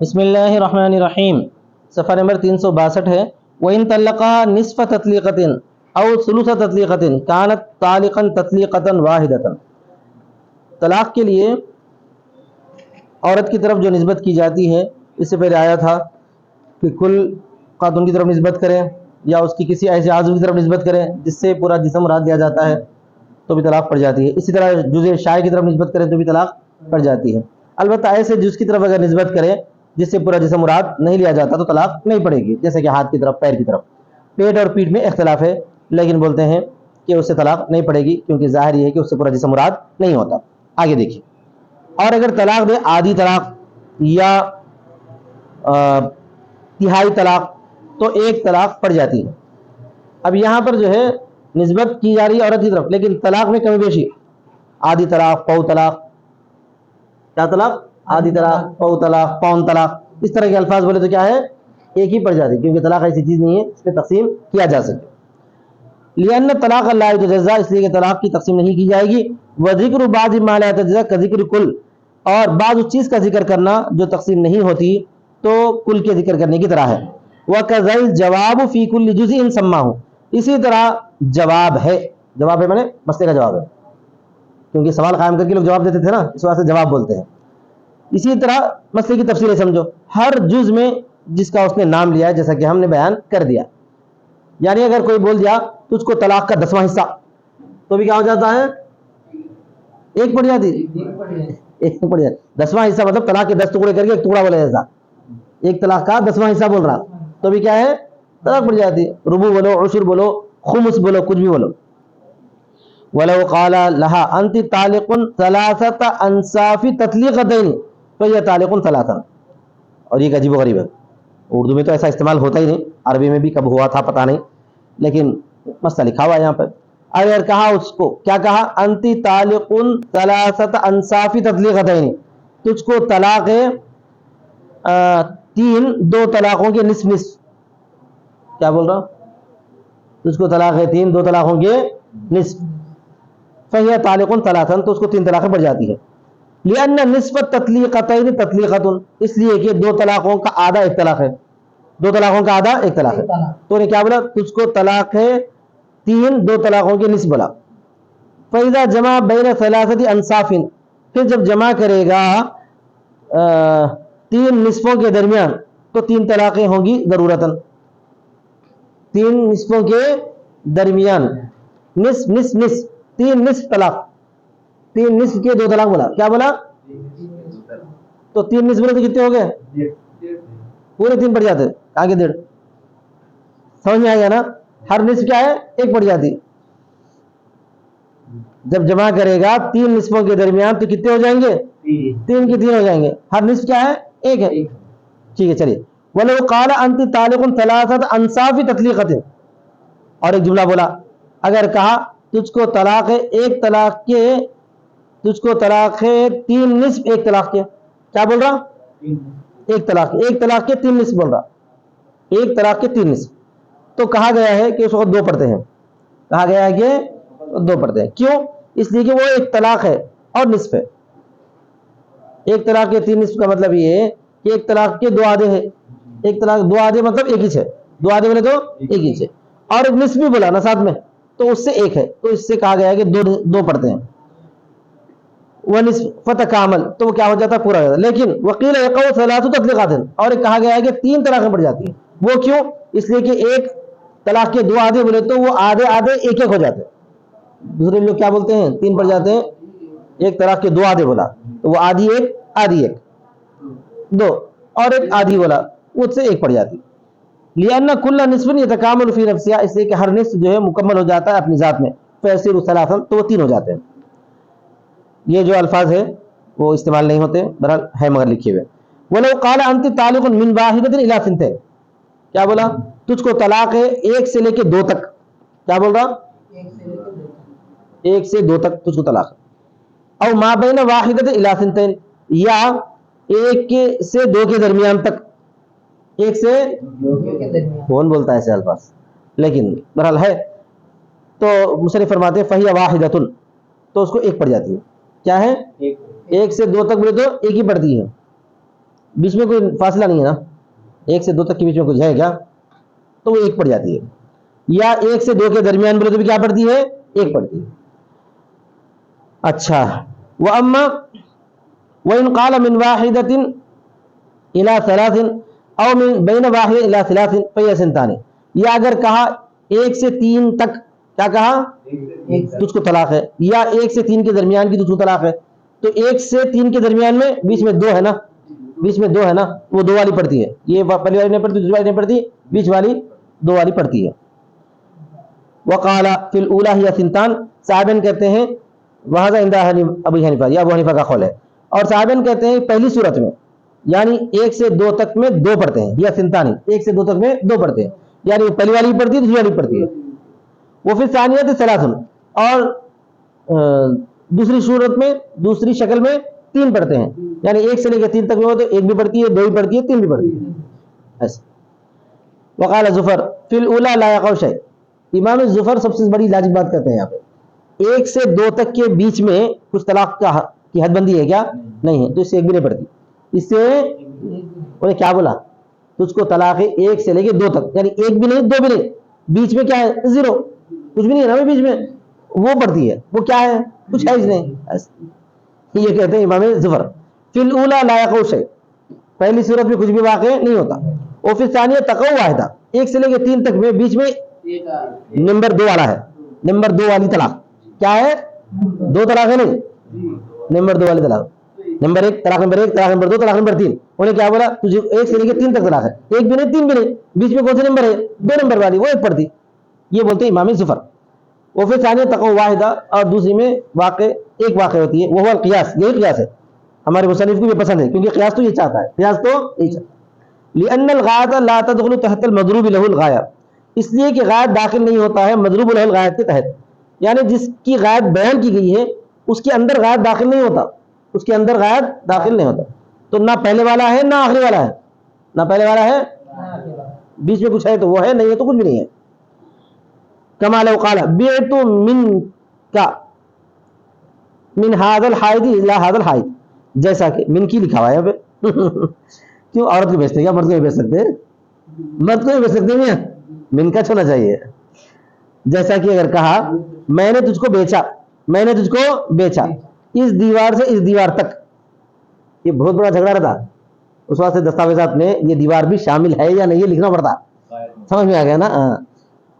بسم اللہ الرحمن الرحیم، صفحہ نمبر 362 ہے۔ وَإِن طَلَّقَهَا نِصْفَ تَطْلِيقَةٍ أَوْ ثُلُثَ تَطْلِيقَةٍ كَانَتْ طَالِقًا تَطْلِيقَةً وَاحِدَةً۔ طلاق کے لیے عورت کی طرف جو نسبت کی جاتی ہے، اس سے پہلے آیا تھا کہ کل خاتون کی طرف نسبت کریں یا اس کی کسی ایسے عضو کی طرف نسبت کریں جس سے پورا جسم مراد دیا جاتا ہے تو بھی طلاق پڑ جاتی ہے۔ اسی طرح جزء شائع کی طرف نسبت کریں تو بھی طلاق پڑ جاتی ہے۔ البتہ ایسے جز کی طرف اگر نسبت کریں جس سے پورا جسم مراد نہیں لیا جاتا تو طلاق نہیں پڑے گی، جیسے کہ ہاتھ کی طرف، پیر کی طرف۔ پیٹ اور پیٹھ میں اختلاف ہے، لیکن بولتے ہیں کہ اس سے طلاق نہیں پڑے گی کیونکہ ظاہر یہ ہے کہ اس سے پورا جسم مراد نہیں ہوتا۔ آگے دیکھیے، اور اگر طلاق دے آدھی طلاق یا تہائی طلاق تو ایک طلاق پڑ جاتی ہے۔ اب یہاں پر جو ہے نسبت کی جا رہی ہے عورت کی طرف، لیکن طلاق میں کمی بیشی، آدھی طلاق، پو طلاق، کیا طلاق؟ آدھی طلاق، پو طلاق، پون طلاق، اس طرح کے الفاظ بولے تو کیا ہے؟ ایک ہی پڑ جاتی ہے، کیونکہ طلاق ایسی چیز نہیں ہے اس میں تقسیم کیا جا سکے۔ لأن طلاق لا يتجزا، اس لیے کہ طلاق کی تقسیم نہیں کی جائے گی۔ وذکر بعض ما لا يتجزا كذکر کل، اور بعض اس چیز کا ذکر کرنا جو تقسیم نہیں ہوتی تو کل کے ذکر کرنے کی طرح ہے۔ وَكَذَا الْجَوَابُ فِي كُلِّ جُزْءٍ سَمَّاهُ، اسی طرح جواب ہے، جواب ہے معنی مسئلے کا جواب ہے، کیونکہ سوال قائم کر کے لوگ جواب دیتے تھے نا، اس واسطے جواب بولتے ہیں۔ اسی طرح مسئلے کی تفصیلیں سمجھو، ہر جز میں جس کا اس نے نام لیا ہے، جیسا کہ ہم نے بیان کر دیا، یعنی اگر کوئی بول دیا تجھ کو طلاق کا 10واں حصہ تو بھی کیا ہو جاتا ہے؟ ایک پڑ جاتی، ایک پڑ جاتی۔ 10واں حصہ مطلب طلاق کے 10 ٹکڑے کر کے ایک ٹکڑا بولے، جیسا ایک طلاق کا 10واں حصہ بول رہا تو بھی کیا ہے؟ طلاق پڑ جاتی۔ ربع بولو، عشر بولو، خمس بولو، کچھ بھی بولو۔ وَلَوْ قَالَ لَهَا أَنْتِ طَالِقٌ ثَلَاثَةَ أَنْصَافِ تَطْلِيقَتَيْنِ فَهِيَ طَالِقٌ ثَلَاثًا۔ اور یہ عجیب و غریب ہے، اردو میں تو ایسا استعمال ہوتا ہی نہیں، عربی میں بھی کب ہوا تھا پتہ نہیں، لیکن مسئلہ لکھا ہوا ہے یہاں پر۔ اگر کہا اس کو، کیا کہا؟ انتی طالق ثلاثۃ انصاف تطلیقتین، تجھ کو طلاق ہے دو طلاقوں کے نصف نصف، کیا بول رہا؟ تجھ کو طلاق ہے دو طلاقوں کے نصف، فہی طالق ثلاثا، تو اس کو 3 طلاقیں پڑ جاتی ہے۔ لأن نصف التطلیقتین تطلیقۃ، اس لیے کہ 2 طلاقوں کا آدھا ایک طلاق ہے، 2 طلاقوں کا آدھا ایک طلاق ہے۔ تو نے کیا بولا؟ تجھ کو طلاق ہے 3 2 طلاقوں کے نصف بولا۔ فإذا جمع بین ثلاثۃ انصاف، پھر جب جمع کرے گا 3 نصفوں کے درمیان تو 3 طلاقیں ہوں گی ضرورتاً، 3 نصفوں کے درمیان، نصف نصف نصف، 3 نصف طلاق، 3 نصف کے 2 طلاق بولا، کیا بولا؟ تو 3 نصف بولے تو کتنے ہو گئے؟ پورے 3 پڑ جاتے، آگے 1.5۔ سمجھ میں آ گیا نا؟ ہر نصف کیا ہے؟ ایک پڑ جاتی۔ جب جمع کرے گا 3 نصفوں کے درمیان تو کتنے ہو جائیں گے؟ 3 کے 3 ہو جائیں گے، ہر نصف کیا ہے؟ ایک ہے۔ ٹھیک ہے، چلیے۔ وَلَوْ قَالَ أَنْتِ طَالِقٌ ثَلَاثَةَ أَنْصَافِ تَطْلِيقَةٍ، اور ایک جملہ بولا، اگر کہا تجھ کو طلاق ہے ایک طلاق کے، تجھ کو طلاق ہے 3 نصف ایک طلاق کے، کیا بول رہا؟ ایک طلاق، ایک طلاق کے 3 نصف بول رہا، ایک طلاق کے 3 نصف۔ تو کہا گیا ہے کہ اس وقت 2 پڑھتے ہیں، کہا گیا ہے کہ 2 پڑھتے ہیں، کیوں؟ اس لیے کہ وہ ایک طلاق ہے اور نصف ہے۔ ایک طلاق کے 3 نصف کا مطلب یہ ہے کہ ایک طلاق کے 2 آدھے ہیں، ایک طلاق 2 آدھے مطلب ایک ہی ہے، 2 آدھے بولے تو ایک ہی ہے، اور ایک نصف بھی بولا نا ساتھ میں تو اس سے ایک ہے، تو اس سے کہا گیا ہے کہ 2 پڑھتے ہیں۔ وَنِصْفُ فَتَكَامَلَ، تو وہ کیا ہو جاتا ہے؟ پورا ہو جاتا ہے۔ لیکن وَقِيلَ يَقَعُ ثَلَاثُ تَطْلِيقَاتٍ، اور ایک کہا گیا ہے کہ 3 طلاقیں پڑ جاتی ہیں، وہ کیوں؟ اس لیے کہ ایک طلاق کے 2 آدھے بولے تو وہ آدھے آدھے ایک ایک ہو جاتے ہیں۔ دوسرے لوگ کیا بولتے ہیں؟ 3 پڑ جاتے ہیں، ایک طلاق کے 2 آدھے بولا تو وہ آدھی ایک، آدھی ایک، 2، اور ایک آدھی بولا وہ اس سے ایک پڑ جاتی۔ لِأَنَّ كُلَّ نِصْفٍ يَتَكَامَلُ فِي نَفْسِهَا، اس لیے کہ ہر نصف جو ہے مکمل ہو جاتا ہے اپنی ذات میں، فَيَصِيرُ ثَلَاثًا، تو وہ 3 ہو جاتے ہیں۔ یہ جو الفاظ ہے وہ استعمال نہیں ہوتے، بہرحال ہے مگر لکھے ہوئے۔ وَلَوْ قَالَ أَنْتِ طَالِقٌ مِنْ وَاحِدَةٍ إِلَىٰ ثِنْتَيْنِ، کیا بولا؟ تجھ کو طلاق ہے 1 سے لے کے 2 تک، کیا بول رہا؟ 1 سے 2 تک تجھ کو طلاق ہے۔ او ما بین واحدۃ الی ثنتین، یا 1 سے 2 کے درمیان تک، 1 سے 2 کے درمیان، کون بولتا ہے ایسے الفاظ، لیکن بہرحال ہے۔ تو مصنف فرماتے ہیں فہی واحدۃ، تو اس کو 1 پڑ جاتی ہے، کیا ہے؟ 1 سے 2 تک بولے تو 1 ہی پڑتی ہے، بیچ میں کوئی فاصلہ نہیں ہے نا, 1 سے 2 تک کے بیچ میں کچھ ہے کیا, تو وہ 1 پڑ جاتی ہے. یا 1 سے 2 کے درمیان بولے تو بھی کیا پڑتی ہے, 1 پڑتی ہے. اچھا, وَأَمَّا وَإِنْ قَالَ مِنْ وَاحِدَةٍ إِلَى 3 أَوْ مِنْ بَيْنَ وَاحِدَةٍ إِلَى 3 فَهِيَ سِنْتَانِ. یا اگر کہا 1 سے 3 تک, کیا کہا, تجھ کو طلاق ہے, یا 1 سے 3 کے درمیان کی تجھ کو طلاق ہے, تو 1 سے 3 کے درمیان میں بیچ میں 2 ہے نا, بیچ میں 2 ہے نا, وہ 2 والی پڑتی ہے. یہ پہلی والی نہیں پڑتی, دوسری والی نہیں پڑتی, بیچ والی 2 والی پڑتی ہے. وقال فی الاولی ہی سنتان, صاحبین کہتے ہیں وہذا عند ابی حنیفہ, یہ ابو حنیفہ کا قول ہے, اور صاحبین کہتے ہیں پہلی صورت میں یعنی 1 سے 2 تک میں 2 پڑھتے ہیں, یا سنتانی 1 سے 2 تک میں 2 پڑھتے ہیں, یعنی پہلی والی پڑھتی ہے, دوسری والی پڑھتی ہے. وہ پھر ثانیت ثلاثن, اور دوسری صورت میں دوسری شکل میں 3 پڑھتے ہیں, یعنی 1 سے لے کے 3 تک میں ہو تو 1 بھی پڑھتی ہے, 2 بھی پڑھتی ہے, 3 بھی پڑھتی ہے ایسے. وقال ظفر فی الاولی لا یقع شیء, امام ظفر سب سے بڑی لاجک بات کرتے ہیں یہاں پہ, 1 سے 2 تک کے بیچ میں کچھ طلاق کی حد بندی ہے کیا, نہیں ہے, تو اس سے 1 بھی نہیں پڑتی. اس سے انہیں کیا بولا, تجھ کو طلاق ہے 1 سے لے کے 2 تک, یعنی 1 بھی نہیں 2 بھی نہیں, بیچ میں کیا ہے, 0, کچھ بھی نہیں ہے نا بیچ میں, وہ پڑتی ہے. وہ کیا ہے, کچھ ہے ہی نہیں. یہ کہتے ہیں امام ظفر فی الاولی لا یقع شیء, پہلی صورت میں کچھ بھی واقع نہیں ہوتا. اور پھر ثانیہ تقع واحدہ, 1 سے لے کے 3 تک میں بیچ میں نمبر 2 والا ہے, نمبر 2 والی طلاق کیا ہے, 2 طلاق ہے نہیں, نمبر 2 والی طلاق, نمبر 1 طلاق, نمبر 1 طلاق, نمبر 2 طلاق, نمبر 3. انہیں کیا بولا, تجھے 1 سے لے کے 3 تک طلاق ہے, 1 بھی نہیں 3 بھی نہیں, بیچ میں کون سے نمبر ہے, 2 نمبر والی, وہ 1 پڑتی. یہ بولتے ہیں امام ظفر. وہ پھر ثانیہ تقع واحدہ, اور دوسری میں واقع 1 واقع ہوتی ہے, وہ القیاس, یہی قیاس ہے. ہمارے مصنف کو یہ پسند ہے, کیونکہ قیاس تو یہ چاہتا ہے, قیاس تو یہی چاہتا ہے. لأن الغایۃ لا تدخل تحت المضروب له الغایہ, اس لیے کہ غایت داخل نہیں ہوتا ہے مضروب له الغایت کے تحت, یعنی جس کی غایت بیان کی گئی ہے اس کے اندر غایت داخل نہیں ہوتا, اس کے اندر غایت داخل نہیں ہوتا. تو نہ پہلے والا ہے نہ آخری والا ہے, نہ پہلے والا ہے, بیچ میں کچھ ہے تو وہ ہے, نہیں ہے تو کچھ بھی نہیں ہے. کما لو قال بعت منک من هذا الحائض الى هذا الحائض, جیسا کہ من کی لکھا ہوا ہے یہاں پہ. کیوں عورت کو بیچتے ہیں کیا, مرد کو بھی بیچ سکتے ہیں, مرد کو بھی بیچ سکتے ہیں, من کا چھونا چاہیے. جیسا کہ اگر کہا میں نے تجھ کو بیچا, میں نے تجھ کو بیچا اس دیوار سے اس دیوار تک, یہ بہت بڑا جھگڑا رہتا اس واسطے دستاویزات میں یہ دیوار بھی شامل ہے یا نہیں یہ لکھنا پڑتا, سمجھ میں آ گیا نا.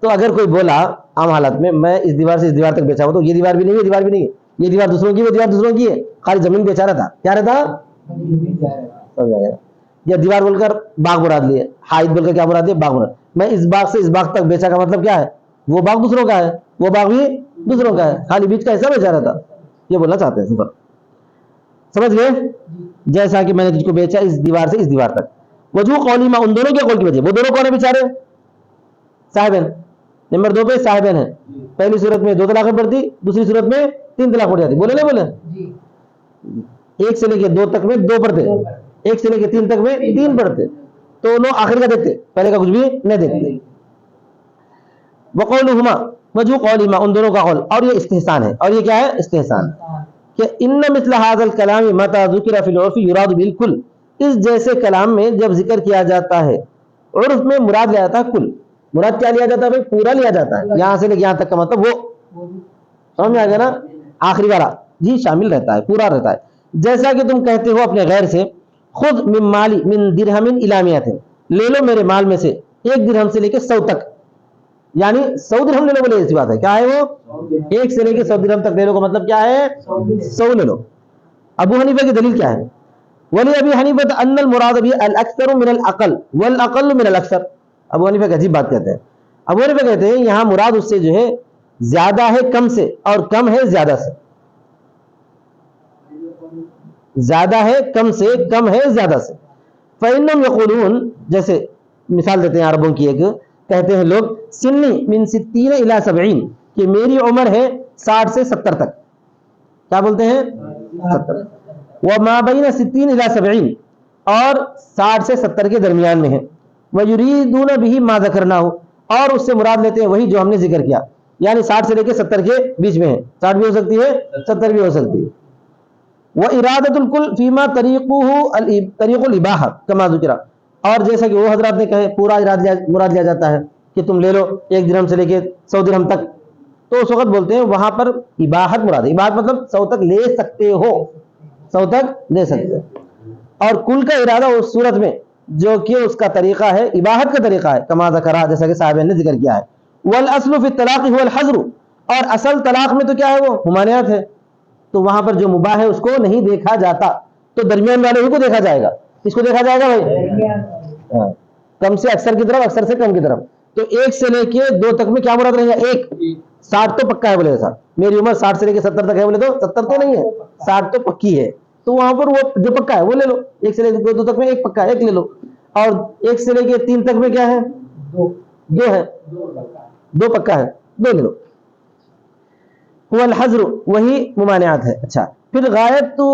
تو اگر کوئی بولا عام حالت میں میں اس دیوار سے اس دیوار تک بیچا ہوں, تو یہ دیوار بھی نہیں ہے, یہ دیوار بھی نہیں ہے, یہ دیوار دوسروں کی, وہ دیوار دوسروں کی ہے, خالی زمین بیچا رہتا, کیا رہتا, سمجھ آ گیا. یا دیوار بول کر باغ مراد لیے, حائط بول کر کیا مراد ہے, باغ مراد. میں اس باغ سے اس باغ تک بیچا کا مطلب کیا ہے, وہ باغ دوسروں کا ہے, وہ باغ بھی دوسروں کا ہے, خالی بیچ کا حصہ بیچا رہتا, یہ بولنا چاہتے ہیں سفر. سمجھ گئے, جیسا کہ میں نے تجھ کو بیچا اس دیوار سے اس دیوار تک. وجوہ قولی ما, ان دونوں کے قول کی وجہ, وہ دونوں کون ہیں بیچارے, صاحبین. نمبر 2 پہ صاحبین ہیں, پہلی صورت میں 2 طلاقیں پڑتی, دوسری صورت میں 3 طلاق پڑ جاتی. بولے نہیں بولے, 1 سے لے کے 2 تک میں 2 پڑھتے, 1 سے لے کے 3 تک میں 3 پڑھتے, تو انہوں آخر کا دیکھتے, پہلے کا کچھ بھی نہیں دیکھتے. وقولہما, وجوہ قولہما, ان دونوں کا قول, اور یہ استحسان ہے, اور یہ کیا ہے, استحسان, کہ ان مثل هذا الكلام متى ذکر فی العرف یراد بالکل, اس جیسے کلام میں جب ذکر کیا جاتا ہے عرف میں مراد لیا جاتا ہے کل. مراد کیا لیا جاتا ہے بھائی, پورا لیا جاتا ہے, یہاں سے لے کے یہاں تک کا مطلب وہ, سمجھ میں آ گیا نا, آخری والا جی شامل رہتا ہے, پورا رہتا ہے. جیسا کہ تم کہتے ہو اپنے غیر سے, خود من مالی من درہم الی مئۃ, لے لو میرے مال میں سے 1 درہم سے لے کے 100 تک, یعنی 100 درہم لے لو, بولے ایسی بات ہے, کیا ہے وہ 1 سے لے کے 100 درہم تک لے لو کا مطلب کیا ہے, 100 لے لو. ابو حنیفہ کی دلیل کیا ہے, ولی ابی حنیفہ ان المراد به الاکثر من الاقل والاقل من الاکثر. ابو حنیفہ کی عجیب بات کہتے ہیں. ابو حنیفہ کہتے ہیں یہاں مراد اس سے جو ہے زیادہ ہے کم سے, اور کم ہے زیادہ سے. زیادہ ہے کم سے, کم ہے زیادہ سے. فإنهم يقولون, جیسے مثال دیتے ہیں عربوں کی ایک, کہتے ہیں لوگ سنی من 60 الى 70, کہ میری عمر ہے 60 سے 70 تک, کیا بولتے ہیں 70, وما بین 60 الى 70, اور 60 سے 70 کے درمیان میں ہے. ویریدون به ما ذکرناه, اور اس سے مراد لیتے ہیں وہی جو ہم نے ذکر کیا, یعنی 60 سے لے کے 70 کے بیچ میں ہے, 60 بھی ہو سکتی ہے 70 بھی ہو سکتی ہے. وإرادة الكل فيما طریق الاباحہ کما ذکر، اور جیسا کہ وہ حضرات نے کہے پورا مراد لیا جاتا ہے کہ تم لے لو 1 درہم سے لے کے 100 درہم تک، تو اس وقت بولتے ہیں وہاں پر اباحت مراد ہے. اباحت مطلب 100 تک لے سکتے ہو، 100 تک لے سکتے ہو. اور کل کا ارادہ اس صورت میں جو کہ اس کا طریقہ ہے اباحت کا طریقہ ہے کما ذکر، جیسا کہ صاحب نے ذکر کیا ہے. والاصل فی الطلاق هو الحظر، اور اصل طلاق میں تو کیا ہے وہ ممانعت ہے، تو وہاں پر جو مباح ہے اس کو نہیں دیکھا جاتا، تو درمیان والے ہی کو دیکھا جائے گا. کس کو دیکھا جائے گا بھائی؟ کم سے اکثر کی طرف، اکثر سے کم کی طرف. تو 1 سے لے کے 2 تک میں کیا مراد رہے گا؟ 1. 60 تو پکا ہے بولے صاحب، میری عمر 60 سے لے کے 70 تک ہے بولے تو 70 تو نہیں ہے، 60 تو پکی ہے، تو وہاں پر وہ جو پکا ہے وہ لے لو. 1 سے لے کے 2 تک میں 1 پکا ہے، 1 لے لو. اور 1 سے لے کے 3 تک میں کیا ہے؟ 2 ہے، 2 پکا ہے، 2 لے لو. هو الحظر، وہی ممانعات ہے. اچھا، پھر غایت تو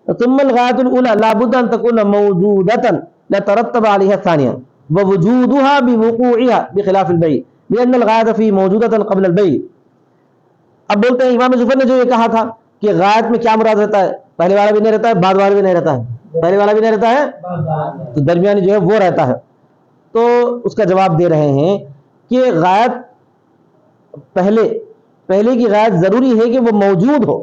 ثم الغایت الاولى لابد ان تكون موجودة لترتب عليها الثانية ووجودها بوقوعها بخلاف البيع لأن الغایت فی موجودة قبل البيع. اب بولتے ہیں امام ظفر نے جو یہ کہا تھا کہ غایت میں کیا مراد رہتا ہے، پہلے والا بھی نہیں رہتا ہے، بعد والا بھی نہیں رہتا ہے، پہلے والا بھی نہیں رہتا ہے تو درمیانی جو ہے وہ رہتا ہے. تو اس کا جواب دے رہے ہیں کہ غایت پہلے کی غایت ضروری ہے کہ وہ موجود ہو،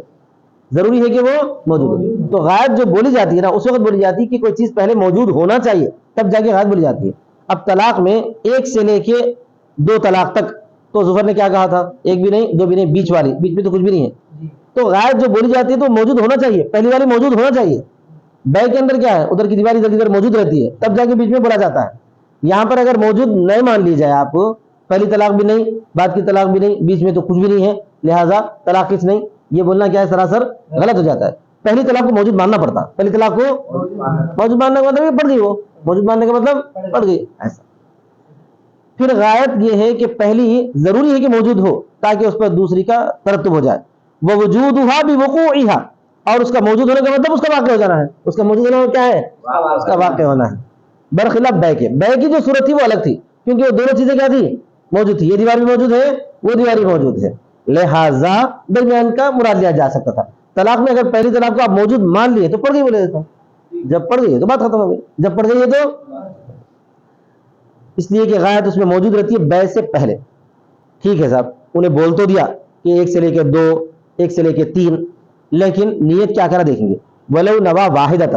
ضروری ہے کہ وہ موجود ہو. تو غایت جو بولی جاتی ہے نا اس وقت بولی جاتی ہے کہ کوئی چیز پہلے موجود ہونا چاہیے تب جا کے غایت بولی جاتی ہے. اب طلاق میں 1 سے لے کے 2 طلاق تک، تو ظفر نے کیا کہا تھا؟ 1 بھی نہیں 2 بھی نہیں، بیچ والی، بیچ میں تو کچھ بھی نہیں ہے. تو غایت جو بولی جاتی ہے تو موجود ہونا چاہیے، پہلی والی موجود ہونا چاہیے. بے کے اندر کیا ہے؟ ادھر کی دیوار ادھر موجود رہتی ہے، تب جا کے بیچ میں بولا جاتا ہے. یہاں پر اگر موجود نہیں مان لی جائے، آپ پہلی طلاق بھی نہیں، بعد کی طلاق بھی نہیں، بیچ میں تو کچھ بھی نہیں ہے، لہٰذا طلاق کس نہیں، یہ بولنا کیا ہے؟ سراسر غلط ہو جاتا ہے. پہلی طلاق کو موجود ماننا پڑتا، پہلی طلاق کو موجود ماننے کا مطلب پڑ گئی، وہ موجود ماننے کا مطلب پڑ گئی ایسا. پھر غایت یہ ہے کہ پہلی ضروری ہے کہ موجود ہو تاکہ اس پر دوسری کا ترتب ہو جائے. ووجودها بوقوعها، اور اس کا موجود ہونے کا مطلب اس کا واقع ہو جانا ہے. اس کا موجود ہونا کیا ہے؟ اس کا واقع ہونا ہے. برخلاف بے کے، بے کی جو صورت تھی وہ الگ تھی، کیونکہ وہ دونوں چیزیں کیا تھی؟ موجود تھی. یہ دیوار بھی موجود ہے، وہ دیوار بھی موجود ہے، لہذا درمیان کا مراد لیا جا سکتا تھا. طلاق میں اگر پہلی طلاق کو آپ موجود مان لیے تو پڑ گئی بولے دیتا، جب پڑ گئی تو بات ختم ہو گئی، جب پڑ گئی ہے تو اس لیے کہ غایت اس میں موجود رہتی ہے بے سے پہلے. ٹھیک ہے صاحب، انہیں بول تو دیا کہ 1 سے لے کے 2، 1 سے لے کے 3، لیکن نیت کیا کرا دیکھیں گے. ولو نوا واحدۃ،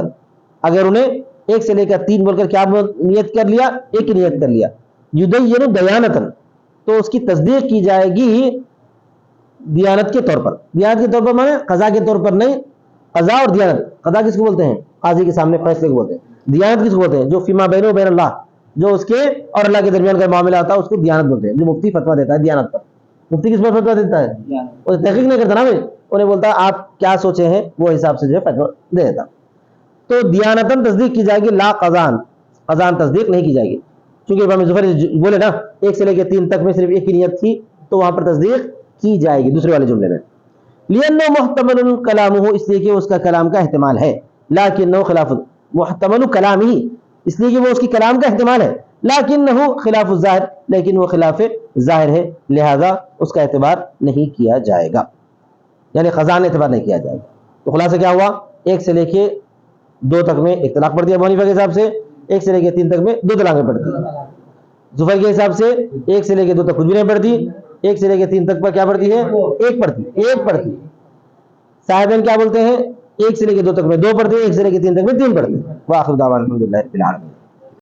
اگر انہیں 1 سے لے کر 3 بول کر کیا نیت کر لیا؟ 1 نیت کر لیا. یدین دیانتن، تو اس کی تصدیق کی جائے گی دیانت کے طور پر. دیانت کے طور پر مانے قضا کے طور پر نہیں. قضا اور دیانت، قضا کس کو بولتے ہیں؟ قاضی کے سامنے فیصلے کو بولتے ہیں. دیانت کس کو بولتے ہیں؟ جو فیما بین و بین اللہ، جو اس کے اور اللہ کے درمیان کا معاملہ ہوتا ہے اس کو دیانت بولتے ہیں. جو مفتی فتویٰ دیتا ہے دیانت پر، مفتی کس پر فتویٰ دیتا ہے؟ وہ تحقیق نہیں کرتا نا بھائی، انہیں بولتا ہے آپ کیا سوچے ہیں وہ حساب سے جو ہے فتویٰ دے دیتا. تو دیانتاً تصدیق کی جائے گی، لا قضان، قضان تصدیق نہیں کی جائے گی. چونکہ امام ظفر بولے نا 1 سے لے کے 3 تک میں صرف 1 کی نیت تھی، تو وہاں پر تصدیق کی جائے گی دوسرے والے جملے میں. لِأَنَّهُ مُحْتَمَلٌ كَلَامُهُ، اس لیے کہ اس کا کلام کا احتمال ہے. لَكِنَّهُ خِلَافُ مُحْتَمَلُ كَلَامِهِ، اس لیے کہ وہ اس کی کلام کا احتمال ہے. لَكِنَّهُ خِلَافُ الظَّاہِر، لیکن وہ خلاف ظاہر ہے، لہذا اس کا اعتبار نہیں کیا جائے گا، یعنی خزان اعتبار نہیں کیا جائے گا. تو خلاصہ کیا ہوا؟ 1 سے لے کے 2 تک میں 1 طلاق پڑتی ہے ابو حنیفہ کے حساب سے، 1 سے لے کے 3 تک میں 2 طلاقیں پڑتی ہیں. ظفر کے حساب سے 1 سے لے کے 2 تک کچھ بھی نہیں پڑتی، 1 سے لے کے 3 تک پر کیا پڑتی ہے؟ 1 پڑتی. صاحبین کیا بولتے ہیں؟ 1 سے لے کے 2 تک میں 2 پڑتی ہے، 1 سے لے کے 3 تک میں 3 پڑتی ہے. وآخر دعوانا الحمدللہ رب العالمین.